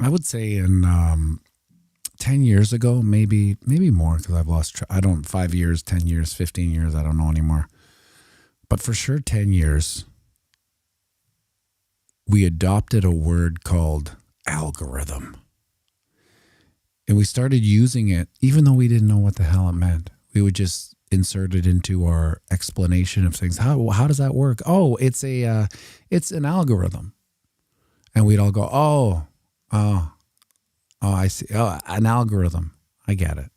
I would say in 10 years ago, maybe more, because I've lost I don't 5 years, 10 years, 15 years, I don't know anymore. But for sure 10 years, we adopted a word called algorithm. And we started using it even though we didn't know what the hell it meant. We would just insert it into our explanation of things. How does that work? Oh, it's an algorithm. And we'd all go, oh, I see. Oh, an algorithm. I get it.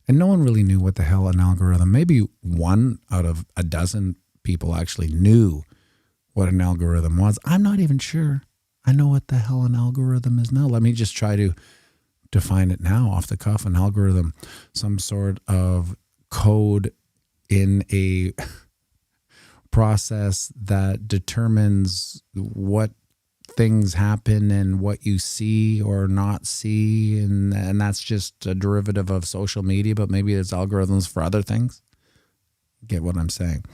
And no one really knew what the hell an algorithm. Maybe 1 out of a dozen people actually knew what an algorithm was. I'm not even sure I know what the hell an algorithm is now. Let me just try to define it now off the cuff. An algorithm, some sort of code in a process that determines what things happen and what you see or not see, and that's just a derivative of social media, but maybe there's algorithms for other things. Get what I'm saying?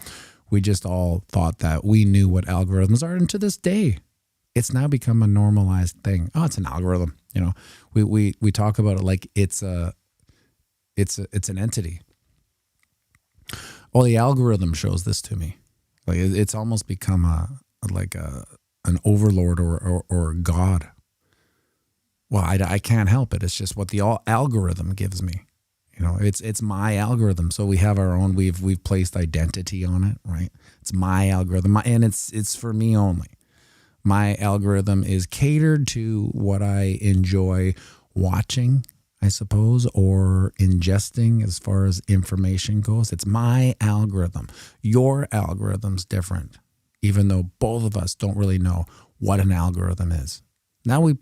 We just all thought that we knew what algorithms are, and to this day, it's now become a normalized thing. Oh, it's an algorithm. You know, we talk about it like it's an entity. Well, the algorithm shows this to me. Like it's almost become an overlord or God. Well, I can't help it. It's just what the algorithm gives me. You know, it's my algorithm. So we have our own. We've placed identity on it, right? It's my algorithm, and it's for me only. My algorithm is catered to what I enjoy watching, I suppose, or ingesting as far as information goes. It's my algorithm. Your algorithm's different, even though both of us don't really know what an algorithm is. Now we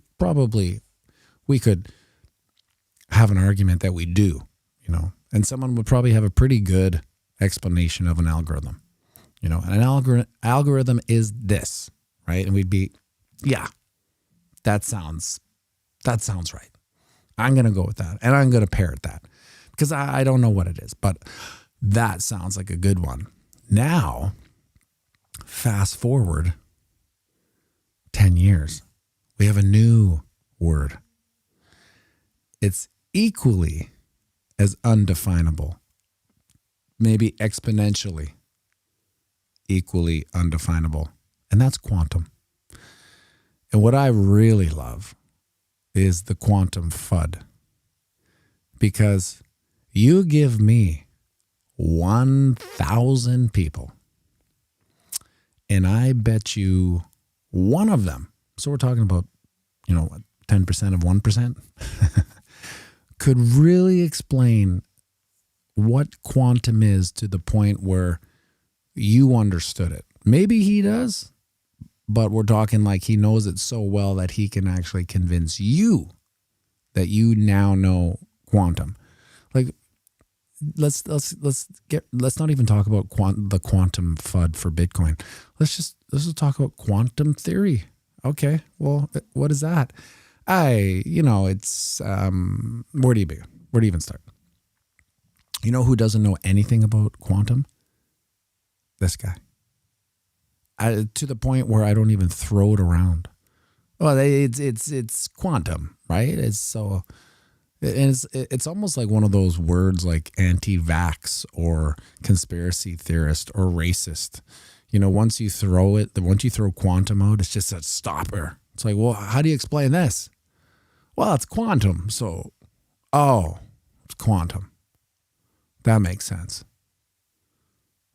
could have an argument that we do, you know, and someone would probably have a pretty good explanation of an algorithm. You know, and an algorithm is this, right? And we'd be, yeah, that sounds right. I'm going to go with that, and I'm going to parrot that because I don't know what it is, but that sounds like a good one. Now, fast forward 10 years, we have a new word. It's equally as undefinable, maybe exponentially equally undefinable, and that's quantum. And what I really love is the quantum FUD, because you give me 1,000 people, and I bet you one of them, so we're talking about, 10% of 1%, could really explain what quantum is to the point where you understood it. Maybe he does, but we're talking like he knows it so well that he can actually convince you that you now know quantum. Like, let's not even talk about the quantum FUD for Bitcoin. Let's just talk about quantum theory. Okay, well, what is that? It's where do you even start? You know who doesn't know anything about quantum? This guy. To the point where I don't even throw it around. Well, it's quantum, right? It's almost like one of those words like anti-vax or conspiracy theorist or racist. Once you throw quantum out, it's just a stopper. It's like, well, how do you explain this? Well, it's quantum. So, it's quantum. That makes sense.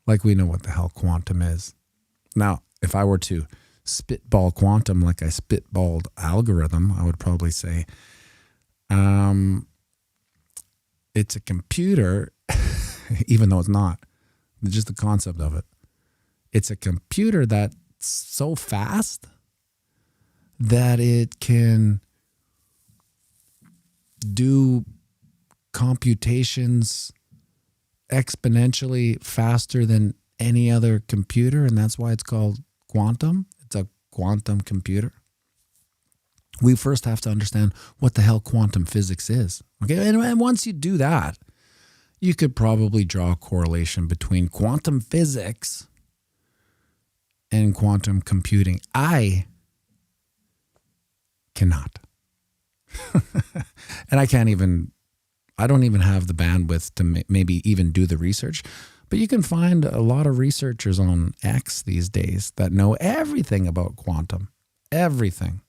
Like we know what the hell quantum is. Now, if I were to spitball quantum like I spitballed algorithm, I would probably say, it's a computer, even though it's not. Just the concept of it. It's a computer that's so fast that it can do computations exponentially faster than any other computer, and that's why it's called quantum. It's a quantum computer. We first have to understand what the hell quantum physics is. Okay, and once you do that, you could probably draw a correlation between quantum physics and quantum computing. I cannot. And I don't even have the bandwidth to maybe even do the research. But you can find a lot of researchers on X these days that know everything about quantum, everything.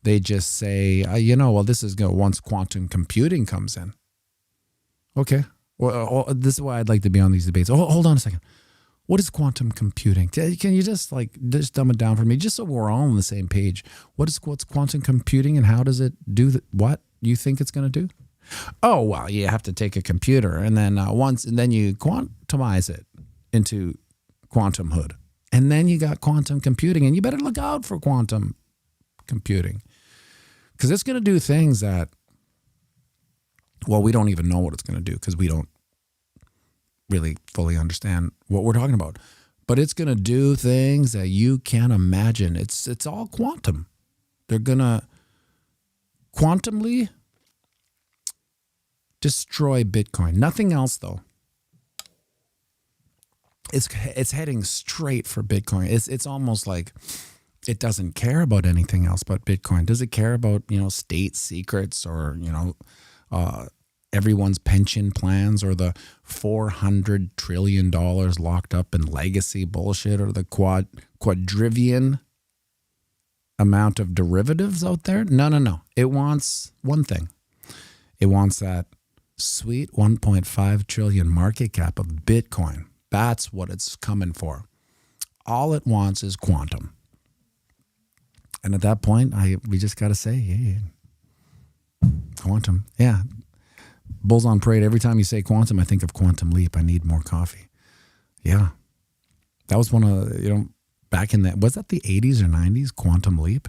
They just say, well, this is going once quantum computing comes in. Okay. Well, this is why I'd like to be on these debates. Oh, hold on a second. What is quantum computing? Can you just dumb it down for me, just so we're all on the same page? What's quantum computing, and how does it do what you think it's going to do? Oh, well, you have to take a computer and then then you quantumize it into quantumhood, and then you got quantum computing, and you better look out for quantum computing, because it's going to do things that, well, we don't even know what it's going to do, because we don't really fully understand what we're talking about. But it's going to do things that you can't imagine. It's all quantum. They're going to quantumly destroy Bitcoin. Nothing else, though. It's heading straight for Bitcoin. It's almost like it doesn't care about anything else but Bitcoin. Does it care about, state secrets, or, everyone's pension plans, or the $400 trillion locked up in legacy bullshit, or the quadrillion amount of derivatives out there? No. It wants one thing. It wants that sweet 1.5 trillion market cap of Bitcoin. That's what it's coming for. All it wants is quantum. And at that point, we just got to say, hey, quantum. Yeah. Bulls on parade. Every time you say quantum, I think of Quantum Leap. I need more coffee. Yeah. That was one of, back in was that the 80s or 90s, Quantum Leap?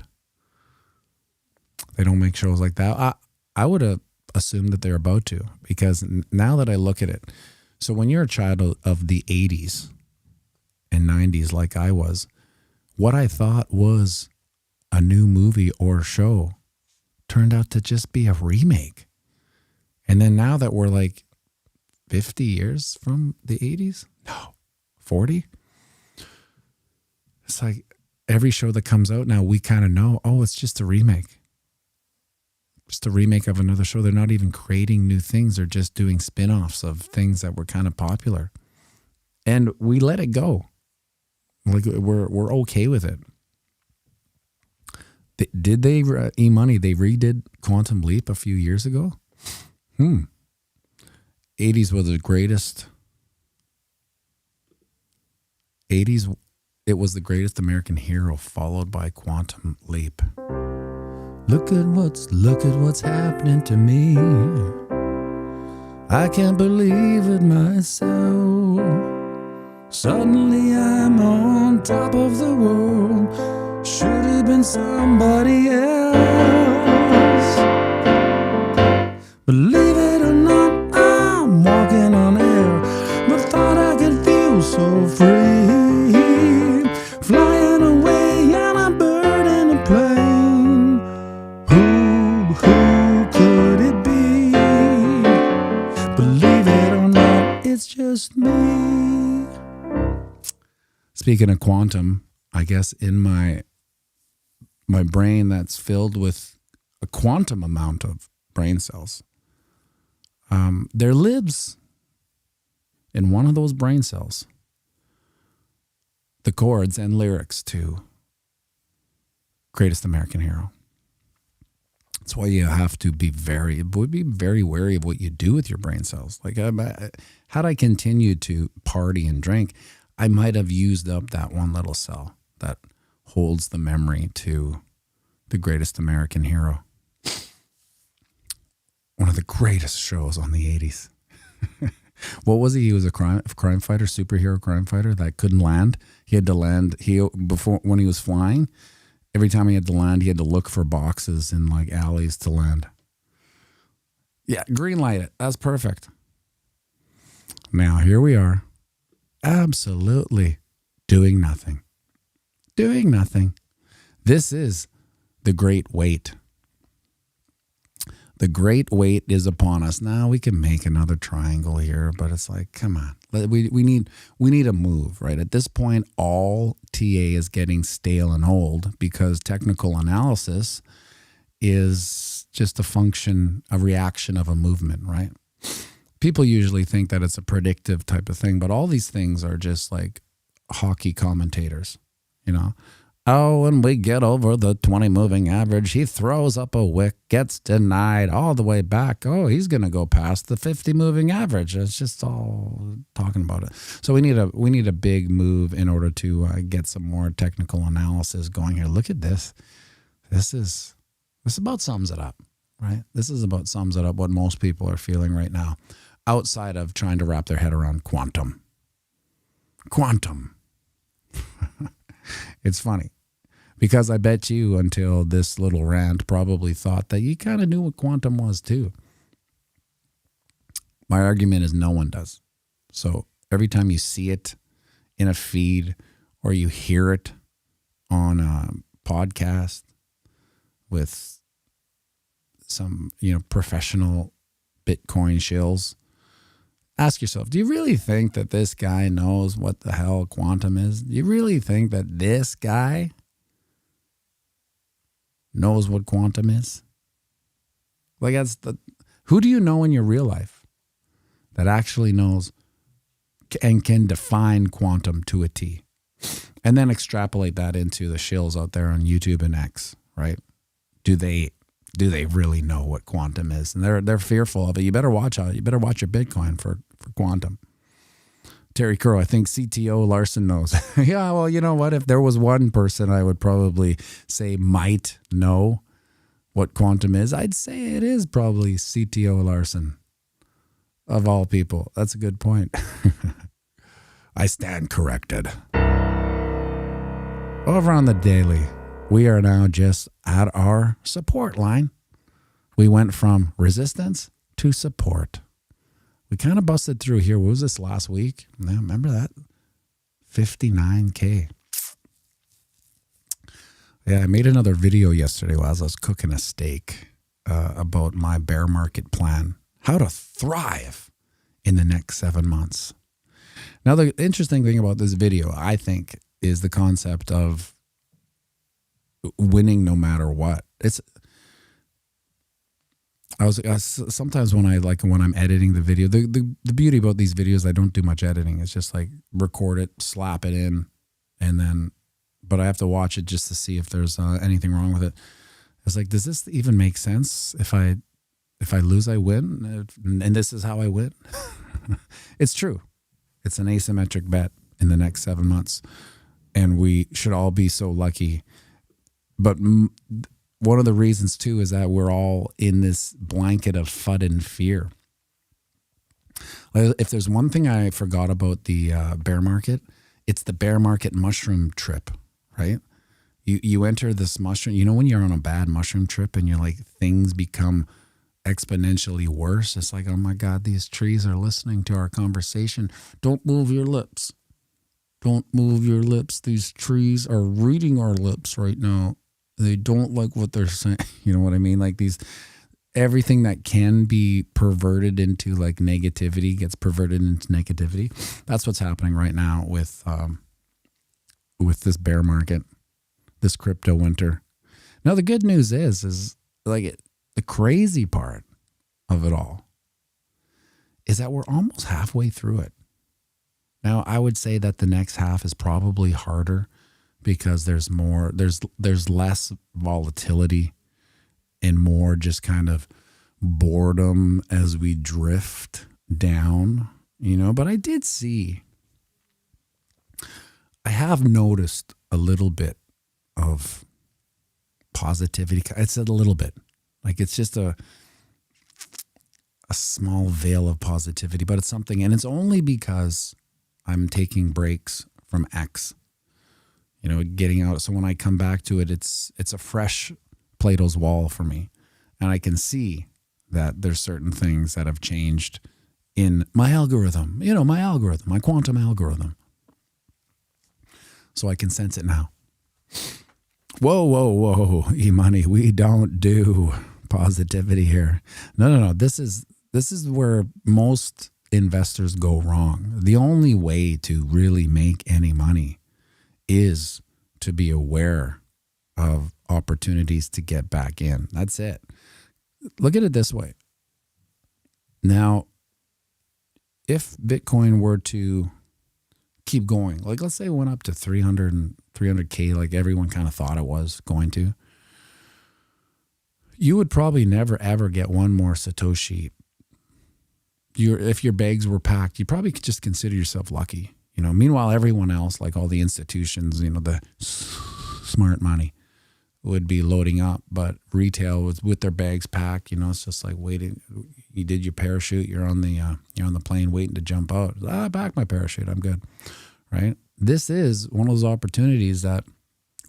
They don't make shows like that. I would have assumed that they're about to, because now that I look at it, so when you're a child of the 80s and 90s like I was, what I thought was a new movie or show turned out to just be a remake. And then now that we're like 50 years from the 80s, no, 40, it's like every show that comes out now, we kind of know, oh, it's just a remake. Just a remake of another show. They're not even creating new things. They're just doing spin-offs of things that were kind of popular. And we let it go. Like we're okay with it. Did they, E-Money, they redid Quantum Leap a few years ago? 80s was the greatest. 80s, it was the greatest American hero, followed by Quantum Leap. Look at what's happening to me. I can't believe it myself. Suddenly I'm on top of the world. Should have been somebody else. Believe it or not, I'm walking on air, but thought I could feel so free. Flying away on a bird in a plane. Who could it be? Believe it or not, it's just me. Speaking of quantum, I guess in my brain that's filled with a quantum amount of brain cells, there lives in one of those brain cells the chords and lyrics to Greatest American Hero. That's why you have to be very wary of what you do with your brain cells. Like, had I continued to party and drink, I might have used up that one little cell that holds the memory to the Greatest American Hero. One of the greatest shows on the 80s. What was he? He was a crime fighter, superhero crime fighter that couldn't land. He had to land. Before, when he was flying, every time he had to land, he had to look for boxes in like alleys to land. Yeah, green light it. That's perfect. Now here we are, absolutely doing nothing. Doing nothing. This is the great wait. The great weight is upon us. Now we can make another triangle here, but it's like, come on. We need a move, right? At this point, all TA is getting stale and old because technical analysis is just a reaction of a movement, right? People usually think that it's a predictive type of thing, but all these things are just like hockey commentators, you know? Oh, when we get over the 20 moving average, he throws up a wick, gets denied all the way back. Oh, he's going to go past the 50 moving average. It's just all talking about it. So we need a big move in order to get some more technical analysis going here. Look at this. This about sums it up, right? This is about sums it up what most people are feeling right now, outside of trying to wrap their head around quantum. Quantum. It's funny because I bet you until this little rant probably thought that you kind of knew what quantum was too. My argument is no one does. So every time you see it in a feed or you hear it on a podcast with some, professional Bitcoin shills, ask yourself, do you really think that this guy knows what the hell quantum is? Do you really think that this guy knows what quantum is? Like, who do you know in your real life that actually knows and can define quantum to a T? And then extrapolate that into the shills out there on YouTube and X, right? Do they really know what quantum is? And they're fearful of it. You better watch out. You better watch your Bitcoin for quantum. Terry Crow, I think CTO Larson knows. Yeah, well, you know what? If there was one person I would probably say might know what quantum is, I'd say it is probably CTO Larson. Of all people. That's a good point. I stand corrected. Over on the daily, we are now just at our support line. We went from resistance to support. We kind of busted through here. What was this last week? Yeah, remember that? 59K. Yeah, I made another video yesterday while I was cooking a steak about my bear market plan. How to thrive in the next 7 months. Now, the interesting thing about this video, I think, is the concept of winning no matter what. Sometimes when I'm editing the video, the beauty about these videos, I don't do much editing. It's just like record it, slap it in, but I have to watch it just to see if there's anything wrong with it. It's like, does this even make sense? If I lose, I win, and this is how I win. It's true. It's an asymmetric bet in the next 7 months, and we should all be so lucky. But one of the reasons, too, is that we're all in this blanket of FUD and fear. If there's one thing I forgot about the bear market, it's the bear market mushroom trip, right? You enter this mushroom, when you're on a bad mushroom trip and you're like, things become exponentially worse. It's like, oh my God, these trees are listening to our conversation. Don't move your lips. Don't move your lips. These trees are reading our lips right now. They don't like what they're saying. You know what I mean? Like everything that can be perverted into like negativity gets perverted into negativity. That's what's happening right now with this bear market, this crypto winter. Now, the good news is like the crazy part of it all is that we're almost halfway through it. Now, I would say that the next half is probably harder because there's less volatility and more just kind of boredom as we drift down, but I have noticed a little bit of positivity. It's a little bit, like it's just a small veil of positivity, but it's something, and it's only because I'm taking breaks from X, getting out. So when I come back to it, it's a fresh Plato's wall for me. And I can see that there's certain things that have changed in my algorithm, my quantum algorithm. So I can sense it now. Whoa, E-Money, we don't do positivity here. No. This is where most investors go wrong. The only way to really make any money is to be aware of opportunities to get back in. That's it. Look at it this way. Now, if Bitcoin were to keep going, like let's say it went up to 300K, like everyone kind of thought it was going to, you would probably never ever get one more Satoshi. If your bags were packed, you probably could just consider yourself lucky. Meanwhile, everyone else, like all the institutions, the smart money, would be loading up, but retail was with their bags packed. It's just like waiting. You did your parachute. You're on the plane waiting to jump out. Back my parachute. I'm good. Right. This is one of those opportunities that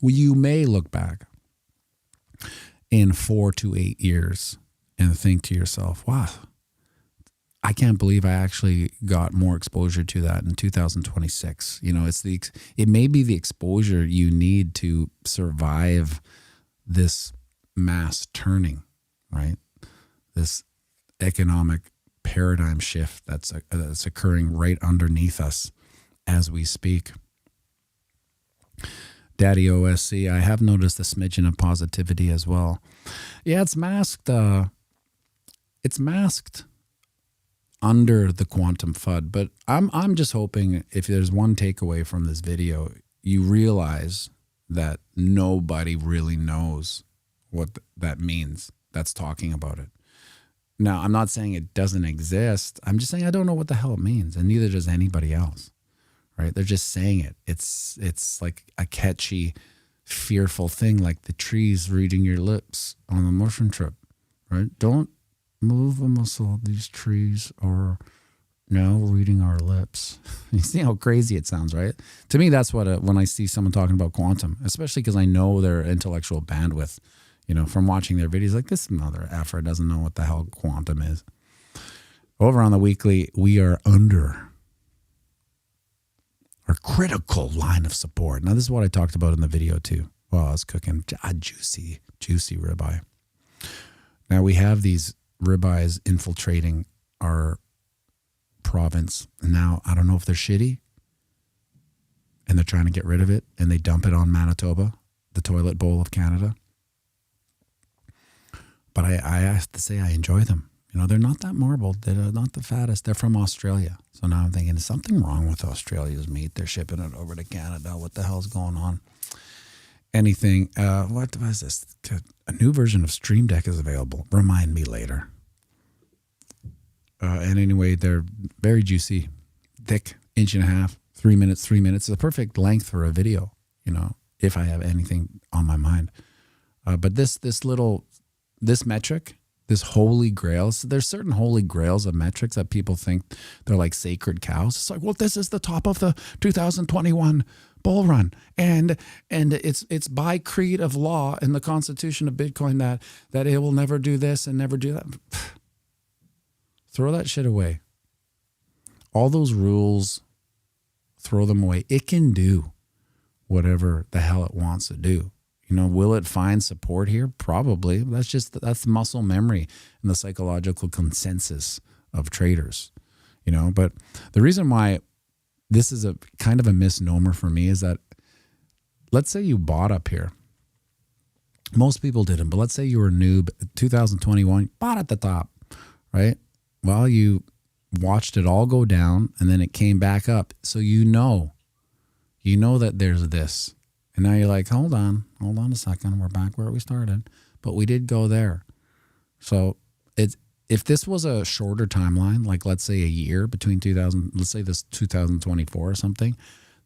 you may look back in 4 to 8 years and think to yourself, wow, I can't believe I actually got more exposure to that in 2026. It may be the exposure you need to survive this mass turning, right? This economic paradigm shift that's occurring right underneath us as we speak. Daddy OSC, I have noticed a smidgen of positivity as well. Yeah, it's masked. It's masked under the quantum FUD, but I'm just hoping if there's one takeaway from this video, you realize that nobody really knows what that means that's talking about it. Now, I'm not saying it doesn't exist. I'm just saying I don't know what the hell it means, and neither does anybody else, right? They're just saying it. It's like a catchy, fearful thing, like the trees reading your lips on the mushroom trip, right? Don't move a muscle, these trees are now reading our lips. You see how crazy it sounds, right? To me, that's what when I see someone talking about quantum, especially because I know their intellectual bandwidth, from watching their videos, like this mother effer doesn't know what the hell quantum is. Over on the weekly, we are under our critical line of support. Now, this is what I talked about in the video too, while I was cooking a juicy ribeye. Now we have these ribeyes infiltrating our province. Now, I don't know if they're shitty and they're trying to get rid of it and they dump it on Manitoba, the toilet bowl of Canada. But I have to say I enjoy them. They're not that marbled. They're not the fattest. They're from Australia. So now I'm thinking, is something wrong with Australia's meat? They're shipping it over to Canada. What the hell's going on? Anything. What was this? A new version of Stream Deck is available. Remind me later. And anyway, they're very juicy, thick, 1.5 inches, 3 minutes, 3 minutes. It's the perfect length for a video, if I have anything on my mind. But this metric, this holy grail, so there's certain holy grails of metrics that people think they're like sacred cows. It's like, well, this is the top of the 2021 bull run. And it's by creed of law in the constitution of Bitcoin that it will never do this and never do that. Throw that shit away. All those rules, throw them away. It can do whatever the hell it wants to do. Will it find support here? Probably. That's muscle memory and the psychological consensus of traders, But the reason why this is a kind of a misnomer for me is that, let's say you bought up here. Most people didn't, but let's say you were a noob, 2021, bought at the top, right? Well, you watched it all go down and then it came back up. So you know that there's this. And now you're like, hold on a second. We're back where we started, but we did go there. So if this was a shorter timeline, like let's say a year between let's say this 2024 or something,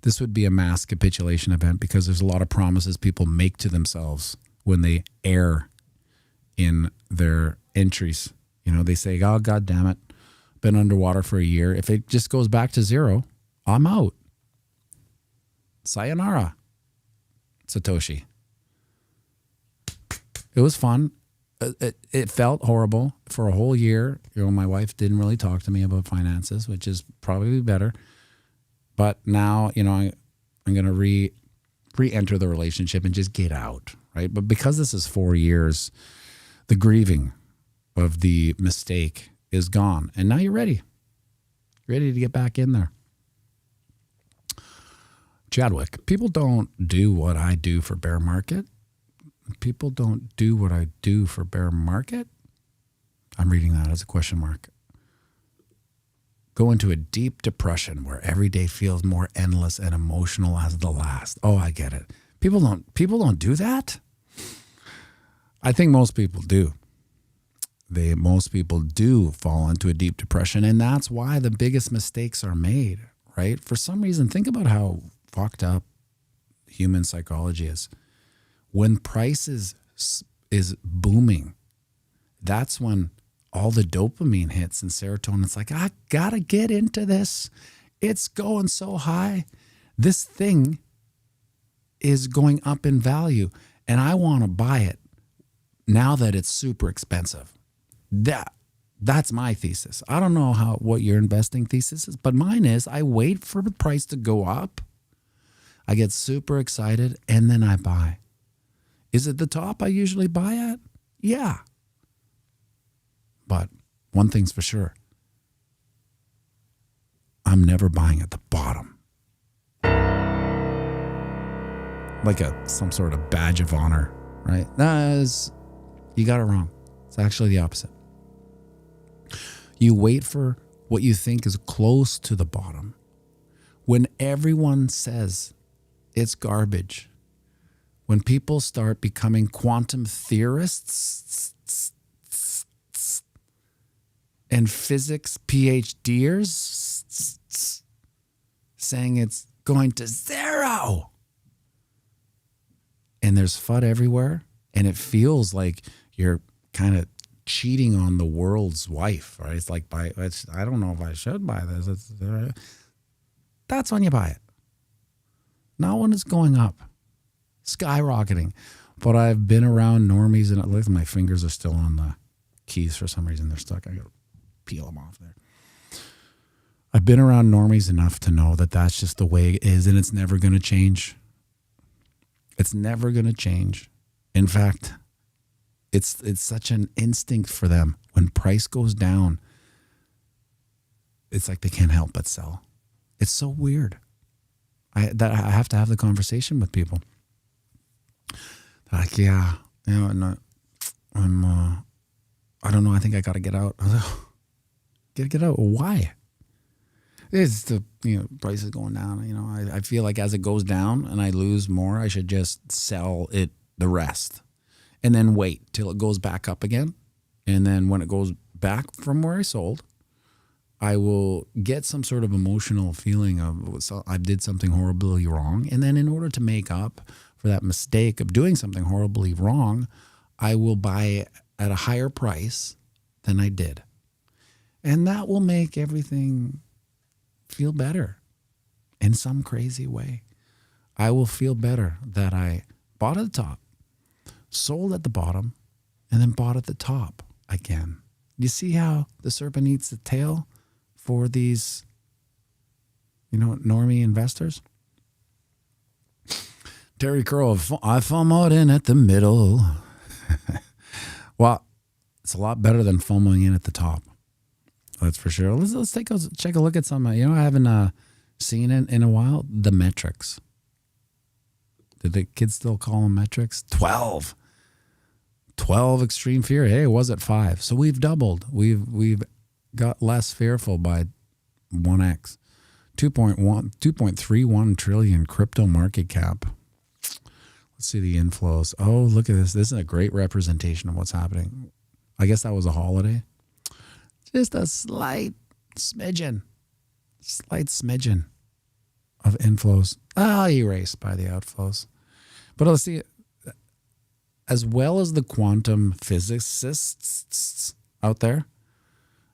this would be a mass capitulation event because there's a lot of promises people make to themselves when they err in their entries. They say, oh, God damn it, been underwater for a year. If it just goes back to zero, I'm out. Sayonara, Satoshi. It was fun. It felt horrible for a whole year. My wife didn't really talk to me about finances, which is probably better. But now, I'm going to re-enter the relationship and just get out, right? But because this is 4 years, the grieving of the mistake is gone. And now you're ready. Ready to get back in there. Chadwick, people don't do what I do for bear market. People don't do what I do for bear market. I'm reading that as a question mark. Go into a deep depression where every day feels more endless and emotional as the last. Oh, I get it. People don't do that. I think most people do. Most people do fall into a deep depression, and that's why the biggest mistakes are made, right? For some reason, think about how fucked up human psychology is. When price is booming, that's when all the dopamine hits and serotonin. It's like, I gotta get into this. It's going so high. This thing is going up in value, and I want to buy it now that it's super expensive. That's my thesis. I don't know what your investing thesis is, but mine is I wait for the price to go up. I get super excited, and then I buy. Is it the top I usually buy at? Yeah. But one thing's for sure. I'm never buying at the bottom. Like some sort of badge of honor, right? You got it wrong. It's actually the opposite. You wait for what you think is close to the bottom. When everyone says it's garbage, when people start becoming quantum theorists and physics PhDers saying it's going to zero, and there's FUD everywhere, and it feels like you're kind of cheating on the world's wife, right? It's like, I don't know if I should buy this. That's when you buy it. Not when it's going up, skyrocketing. But I've been around normies, and look, my fingers are still on the keys for some reason. They're stuck. I got to peel them off there. I've been around normies enough to know that that's just the way it is, and it's never going to change. It's never going to change. In fact, it's such an instinct for them. When price goes down, it's like they can't help but sell. It's so weird. I have to have the conversation with people. Like, yeah, no, I don't know. I think I got to get out. I was like, get out. Why? It's the price is going down. I feel like as it goes down and I lose more, I should just sell it the rest, and then wait till it goes back up again. And then when it goes back from where I sold, I will get some sort of emotional feeling of I did something horribly wrong. And then in order to make up for that mistake of doing something horribly wrong, I will buy at a higher price than I did. And that will make everything feel better in some crazy way. I will feel better that I bought at the top, sold at the bottom, and then bought at the top again. You see how the serpent eats the tail for these, normie investors? Terry Curl, I FOMO'd in at the middle. Well, it's a lot better than FOMOing in at the top. That's for sure. Let's check a look at some. I haven't seen it in a while. The metrics. Did the kids still call them metrics? 12 extreme fear. Hey, it was at 5. So we've doubled. We've got less fearful by 1x. 2.31 trillion crypto market cap. Let's see the inflows. Oh, look at this. This is a great representation of what's happening. I guess that was a holiday. Just a slight smidgen of inflows. Erased by the outflows. But let's see, as well as the quantum physicists out there,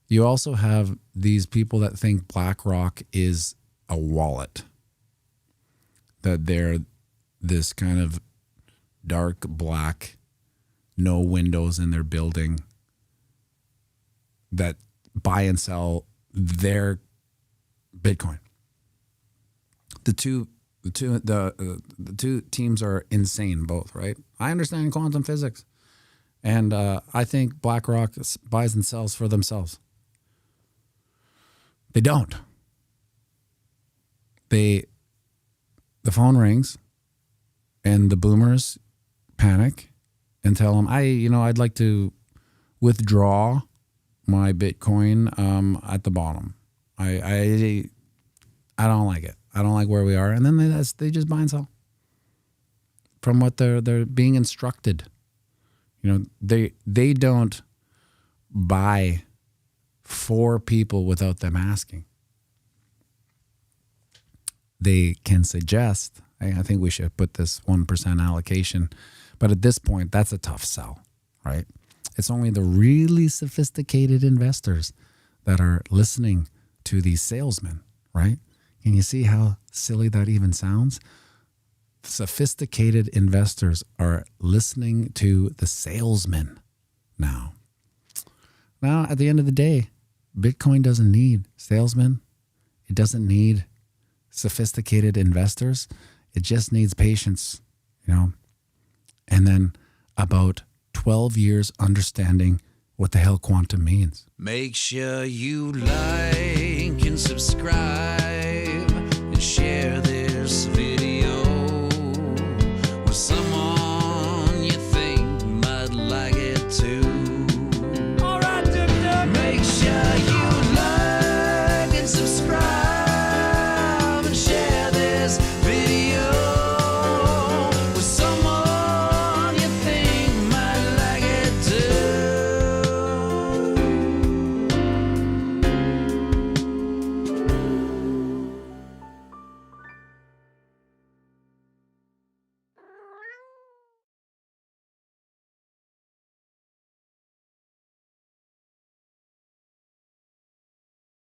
you also have these people that think BlackRock is a wallet, that they're this kind of dark black, no windows in their building, that buy and sell their Bitcoin. The two teams are insane, both, right? I understand quantum physics, and I think BlackRock buys and sells for themselves. They don't. The phone rings, and the boomers panic, and tell them, I'd like to withdraw my Bitcoin at the bottom. I don't like it. I don't like where we are. And then they just buy and sell from what they're being instructed. They don't buy for people without them asking. They can suggest, I think we should put this 1% allocation, but at this point, that's a tough sell, right? It's only the really sophisticated investors that are listening to these salesmen, right? Can you see how silly that even sounds? Sophisticated investors are listening to the salesmen now. Now, at the end of the day, Bitcoin doesn't need salesmen. It doesn't need sophisticated investors. It just needs patience, and then about 12 years understanding what the hell quantum means. Make sure you like and subscribe and share this video.